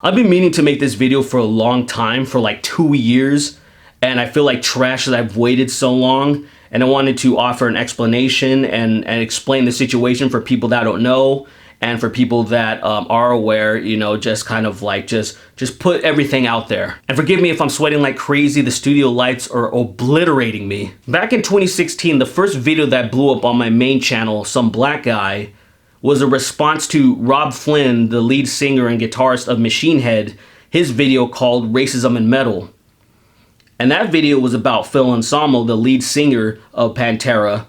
I've been meaning to make this video for a long time, for like 2 years, and I feel like trash that I've waited so long, and I wanted to offer an explanation and explain the situation for people that don't know, and for people that are aware, you know, just kind of like just put everything out there. And forgive me if I'm sweating like crazy, the studio lights are obliterating me. Back in 2016, the first video that blew up on my main channel, Some Black Guy, was a response to Rob Flynn, the lead singer and guitarist of Machine Head, his video called Racism in Metal. And that video was about Phil Anselmo, the lead singer of Pantera,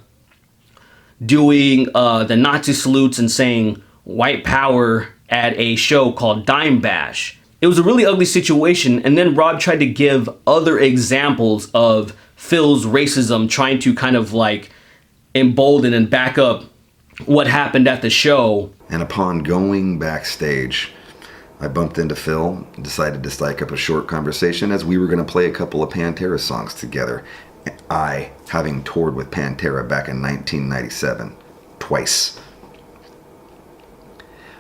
doing the Nazi salutes and saying white power at a show called Dime Bash. It was a really ugly situation, and then Rob tried to give other examples of Phil's racism, trying to kind of like embolden and back up what happened at the show. And upon going backstage, I bumped into Phil and decided to strike up a short conversation as we were going to play a couple of Pantera songs together. I, having toured with Pantera back in 1997, twice.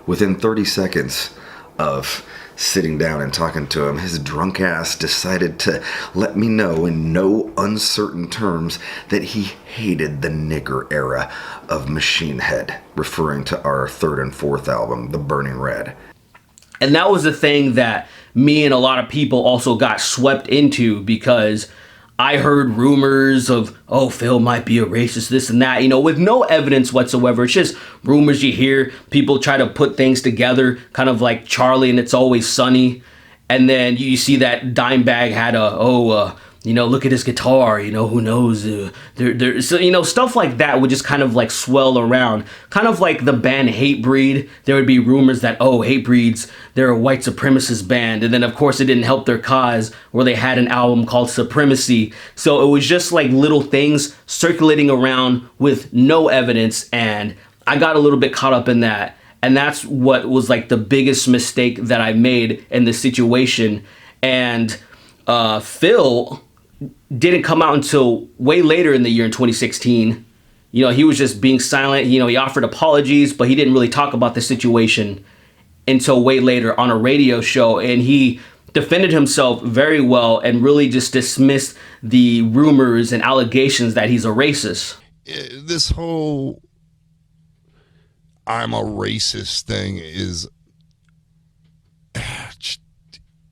Within 30 seconds of sitting down and talking to him, his drunk ass decided to let me know in no uncertain terms that he hated the nigger era of Machine Head, referring to our third and fourth album, The Burning Red. And that was the thing that me and a lot of people also got swept into, because I heard rumors of, oh, Phil might be a racist, this and that, you know, with no evidence whatsoever. It's just rumors you hear. People try to put things together, kind of like Charlie and It's Always Sunny. And then you see that Dimebag had you know, look at his guitar, you know, who knows? So, you know, stuff like that would just kind of like swell around. Kind of like the band Hatebreed. There would be rumors that, oh, Hatebreeds, they're a white supremacist band. And then, of course, it didn't help their cause, where they had an album called Supremacy. So it was just like little things circulating around with no evidence. And I got a little bit caught up in that. And that's what was like the biggest mistake that I made in this situation. And Phil didn't come out until way later in the year, in 2016. You know, he was just being silent. You know, he offered apologies, but he didn't really talk about the situation until way later on a radio show. And he defended himself very well and really just dismissed the rumors and allegations that he's a racist. This whole I'm a racist thing is,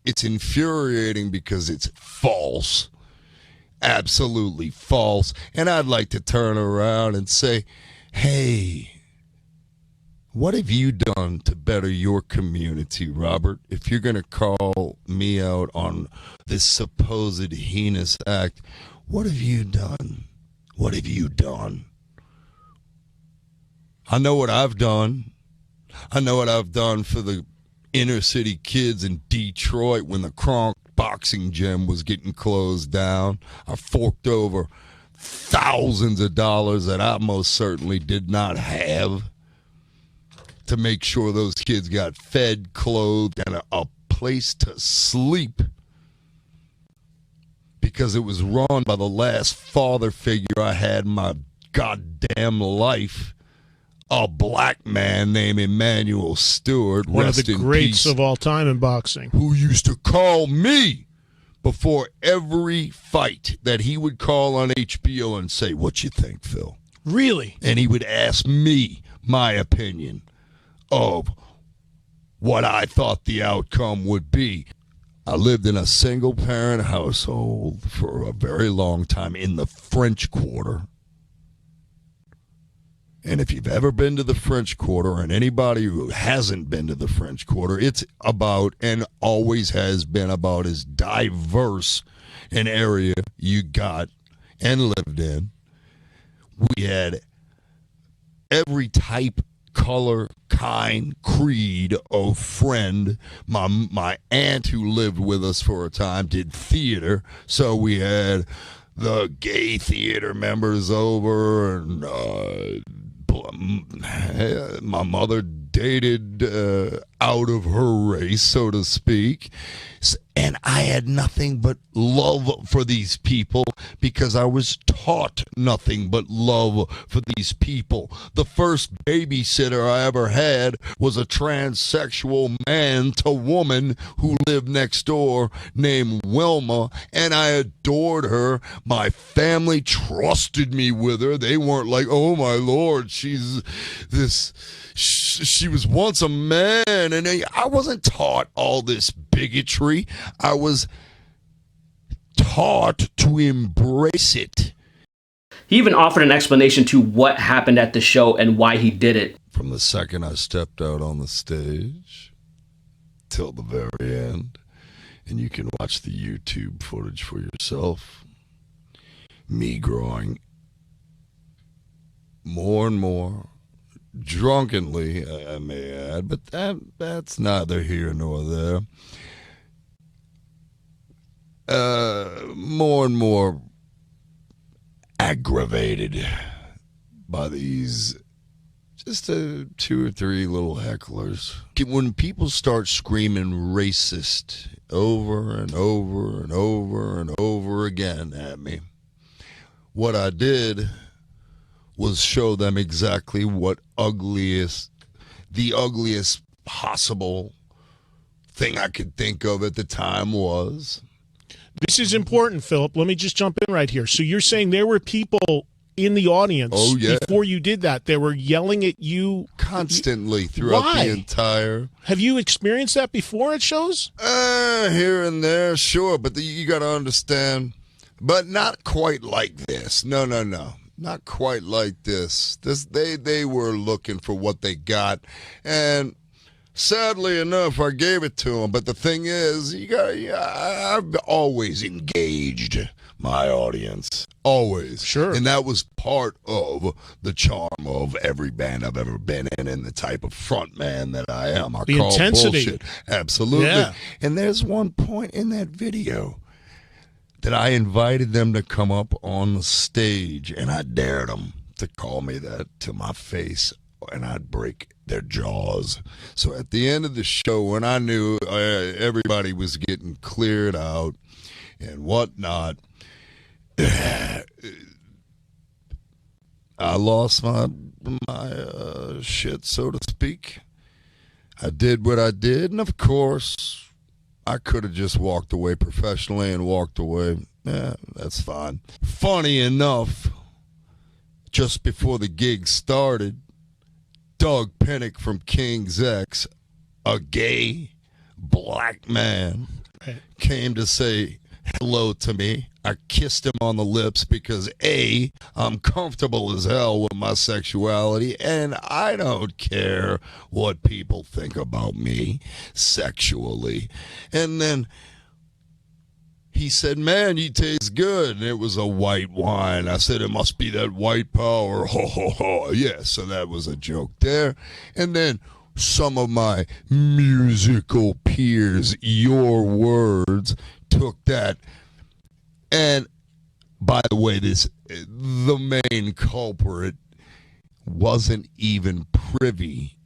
it's infuriating because it's false. Absolutely false. And I'd like to turn around and say, hey, what have you done to better your community, Robert? If you're going to call me out on this supposed heinous act, what have you done? What have you done? I know what I've done. I know what I've done for the inner city kids in Detroit when the Kronk boxing gym was getting closed down. I forked over thousands of dollars that I most certainly did not have to make sure those kids got fed, clothed, and a place to sleep, because it was run by the last father figure I had in my goddamn life, a black man named Emmanuel Stewart, one of the greats of all time in boxing, who used to call me before every fight that he would call on HBO and say, what you think, Phil? Really? And he would ask me my opinion of what I thought the outcome would be. I lived in a single-parent household for a very long time in the French Quarter. And if you've ever been to the French Quarter, and anybody who hasn't been to the French Quarter, it's about, and always has been about, as diverse an area you got and lived in. We had every type, color, kind, creed of friend. My aunt, who lived with us for a time, did theater, so we had the gay theater members over, and my mother dated out of her race, so to speak. And I had nothing but love for these people because I was taught nothing but love for these people. The first babysitter I ever had was a transsexual man to woman who lived next door named Wilma, and I adored her. My family trusted me with her. They weren't like, oh my Lord, she's this... She was once a man, and I wasn't taught all this bigotry. I was taught to embrace it. He even offered an explanation to what happened at the show and why he did it. From the second I stepped out on the stage till the very end, and you can watch the YouTube footage for yourself, me growing more and more drunkenly, I may add, but that's neither here nor there. More and more aggravated by these just 2 or 3 little hecklers. When people start screaming racist over and over and over and over again at me, what I did was show them exactly what the ugliest possible thing I could think of at the time was. This is important, Philip. Let me just jump in right here. So you're saying there were people in the audience before you did that. They were yelling at you constantly throughout the entire... Have you experienced that before at shows? Here and there, sure. But you got to understand, but not quite like this. No. Not quite like this. They were looking for what they got, and sadly enough, I gave it to them. But the thing is, I've always engaged my audience, always. Sure. And that was part of the charm of every band I've ever been in, and the type of front man that I am. I call intensity. Bullshit. Absolutely. Yeah. And there's one point in that video that I invited them to come up on the stage, and I dared them to call me that to my face, and I'd break their jaws. So at the end of the show, when I knew everybody was getting cleared out and whatnot, I lost my shit, so to speak. I did what I did, and of course, I could have just walked away professionally and walked away. Yeah, that's fine. Funny enough, just before the gig started, Doug Pinnick from King's X, a gay black man, came to say hello to me. I kissed him on the lips because A, I'm comfortable as hell with my sexuality, and I don't care what people think about me sexually. And then he said, man, you taste good. And it was a white wine. I said, it must be that white power. Ho, ho, ho. Yeah, so that was a joke there. And then some of my musical peers, your words, took that. And by the way, the main culprit wasn't even privy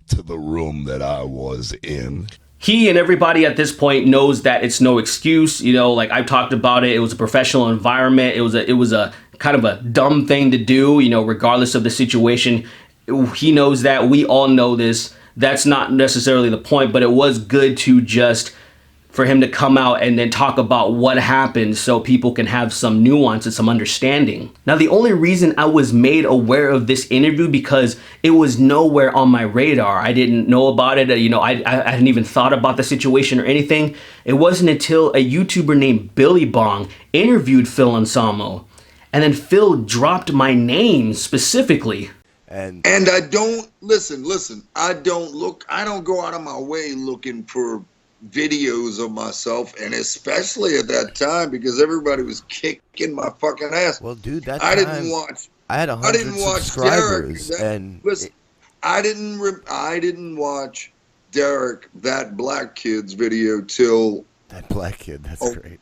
to the room that I was in. He and everybody at this point knows that it's no excuse. You know, like I've talked about it. It was a professional environment. It was a kind of a dumb thing to do, you know, regardless of the situation. He knows that. We all know this. That's not necessarily the point, but it was good to just for him to come out and then talk about what happened so people can have some nuance and some understanding. Now, the only reason I was made aware of this interview because it was nowhere on my radar. I didn't know about it. You know, I hadn't even thought about the situation or anything. It wasn't until a YouTuber named Billy Bong interviewed Phil Anselmo. And then Phil dropped my name specifically. And I don't, listen, I don't go out of my way looking for videos of myself, and especially at that time because everybody was kicking my fucking ass. Well, dude, that I time, didn't watch. I had 100 subscribers, and listen, I didn't watch Derek, that black kid's video till that black kid. That's great.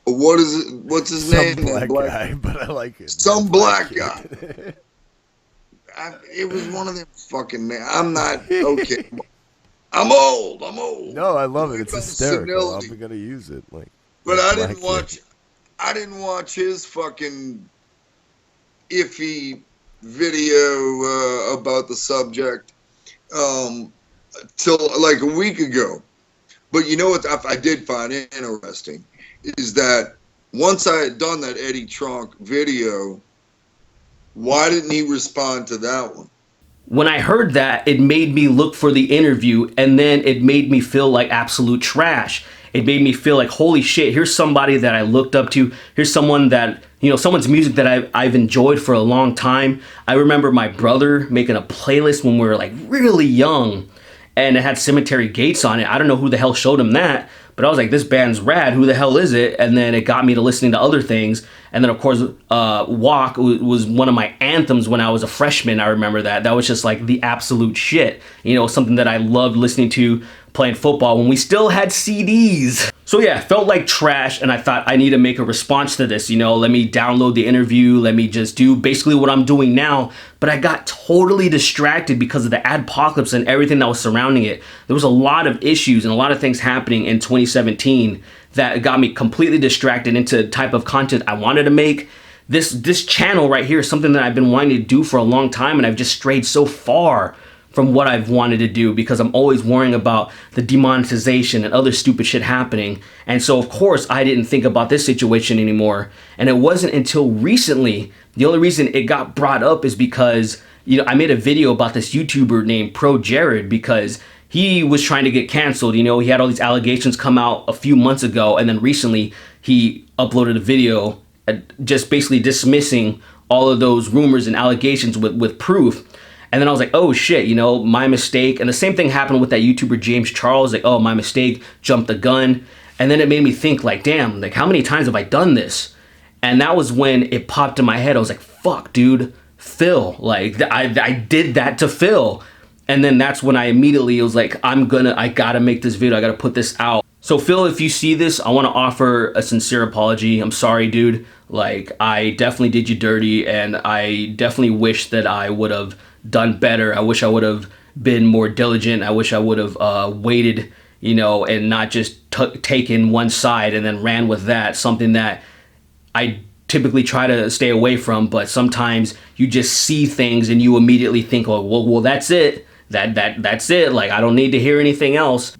What is it? What's his name? Some black guy, but I like it. Some black guy. it was one of them fucking. I'm not okay. I'm old. No, I love it. It's hysterical. I'm gonna use it. But I didn't watch. I didn't watch his fucking iffy video about the subject till like a week ago. But you know what I did find interesting is that once I had done that Eddie Trunk video, why didn't he respond to that one? When I heard that, it made me look for the interview, and then it made me feel like absolute trash. It made me feel like, holy shit, here's somebody that I looked up to. Here's someone that, someone's music that I've enjoyed for a long time. I remember my brother making a playlist when we were like really young, and it had Cemetery Gates on it. I don't know who the hell showed him that, but I was like, this band's rad. Who the hell is it? And then it got me to listening to other things. And then, of course, Walk was one of my anthems when I was a freshman. I remember that. That was just like the absolute shit. Something that I loved listening to playing football when we still had CDs. So yeah, felt like trash, and I thought I need to make a response to this. Let me download the interview. Let me just do basically what I'm doing now. But I got totally distracted because of the adpocalypse and everything that was surrounding it. There was a lot of issues and a lot of things happening in 2017 that got me completely distracted into the type of content I wanted to make. This channel right here is something that I've been wanting to do for a long time, and I've just strayed so far from what I've wanted to do because I'm always worrying about the demonetization and other stupid shit happening. And so, of course, I didn't think about this situation anymore. And it wasn't until recently, the only reason it got brought up is because, I made a video about this YouTuber named Pro Jared because he was trying to get canceled. He had all these allegations come out a few months ago, and then recently he uploaded a video just basically dismissing all of those rumors and allegations with proof. And then I was like, oh shit, my mistake. And the same thing happened with that YouTuber James Charles, like, oh, my mistake, jumped the gun. And then it made me think like, damn, like how many times have I done this? And that was when it popped in my head. I was like, fuck, dude, Phil, like I did that to Phil. And then that's when I immediately was like, I gotta make this video. I gotta put this out. So Phil, if you see this, I want to offer a sincere apology. I'm sorry, dude. Like, I definitely did you dirty, and I definitely wish that I would have done better. I wish I would have been more diligent. I wish I would have waited, and not just taken one side and then ran with that. Something that I typically try to stay away from, but sometimes you just see things and you immediately think, oh, well, that's it. That's it. Like, I don't need to hear anything else.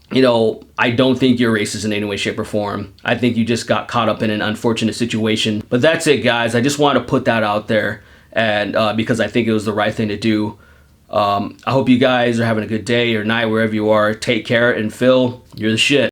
I don't think you're racist in any way, shape, or form. I think you just got caught up in an unfortunate situation. But that's it, guys. I just want to put that out there, and because I think it was the right thing to do. I hope you guys are having a good day or night wherever you are. Take care, and Phil, you're the shit.